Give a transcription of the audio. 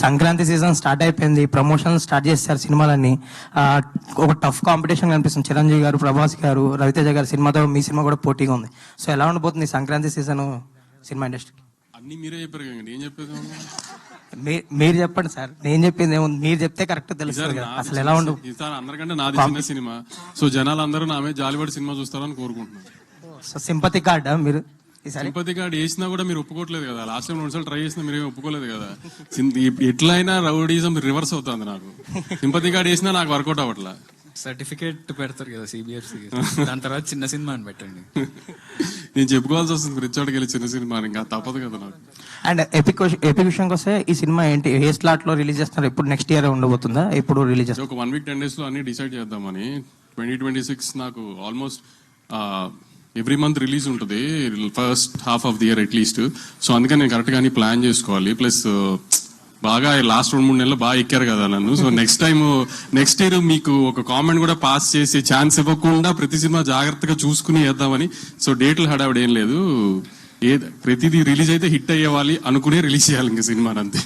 Sankranti season start అయిపోయింది, promotion start చేస్తారు సినిమాలన్నీ. ఒక టఫ్ కాంపిటీషన్ కనిపిస్తుంది. చిరంజీవి గారు, ప్రభాస్ గారు, రవితేజ గారు సినిమాతో మీ సినిమా కూడా పోటీగా ఉంది. సో ఎలా ఉండబోతుంది సంక్రాంతి సీజన్ సినిమా ఇండస్ట్రీకి? అన్ని మీరే చెప్పారు కదా, నేను చెప్పేది మీరు చెప్పండి సార్, నేను చెప్పింది ఏముంది, మీరు చెప్తే కరెక్ట్ తెలుస్తుంది కదా అసలు ఎలా ఉండు. ఈసారి అందరికంటే నాది చిన్న సినిమా, సో జనాలు అందరూ నా మీద జాలిపడి సినిమా చూస్తారని కోరుకుంటున్నాను. సో సింపతి కార్డా మీరు? సింపతి కార్డ్ వేసినా కూడా మీరు ఒప్పుకోవట్లేదు కదా. లాస్ట్ టైం 2 సార్లు ట్రై చేసినా మీరేం ఒప్పుకోలేదు కదా. ఎట్లయినా రౌడీజం రివర్స్ అవుతుంది నాకు. సింపతి కార్డ్ వేసినా నాకు వర్కౌట్ అవ్వట్లా. సర్టిఫికేట్ పెడతారు కదా సిబిఎఫ్సి, దాని తర్వాత చిన్న సినిమా అని పెట్టండి. నేను చెప్పుకోవాల్సి వస్తుంది రిచర్డ్కి వెళ్ళి చిన్న సినిమా ఇంకా తప్పదు కదా నాకు. అండ్ ఎపిక్ విషయంకి వస్తే ఈ సినిమా ఏంటి, ఏ స్లాట్ లో రిలీజ్ చేస్తున్నారు? ఇప్పుడు నెక్స్ట్ ఇయర్ ఉండబోతుందా? ఇప్పుడు రిలీజ్ చేస్తారు? ఒక 1 వీక్ 10 days లో అన్ని డిసైడ్ చేద్దామని. 2026 నాకు ఆల్మోస్ట్ ఎవ్రీ మంత్ రిలీజ్ ఉంటుంది, first half of the year at least. So అందుకని నేను కరెక్ట్ గానీ ప్లాన్ చేసుకోవాలి. ప్లస్ బాగా లాస్ట్ 2-3 నెలలు బాగా ఎక్కారు కదా నన్ను. సో నెక్స్ట్ ఇయర్ మీకు ఒక కామెంట్ కూడా పాస్ చేసి ఛాన్స్ ఇవ్వకుండా ప్రతి సినిమా జాగ్రత్తగా చూసుకుని వేద్దామని. సో డేట్లు హడావిడ ఏం లేదు, ప్రతిదీ రిలీజ్ అయితే హిట్ అయ్యేవాలి అనుకునే రిలీజ్ చేయాలి ఇంకా సినిమాని, అంతే.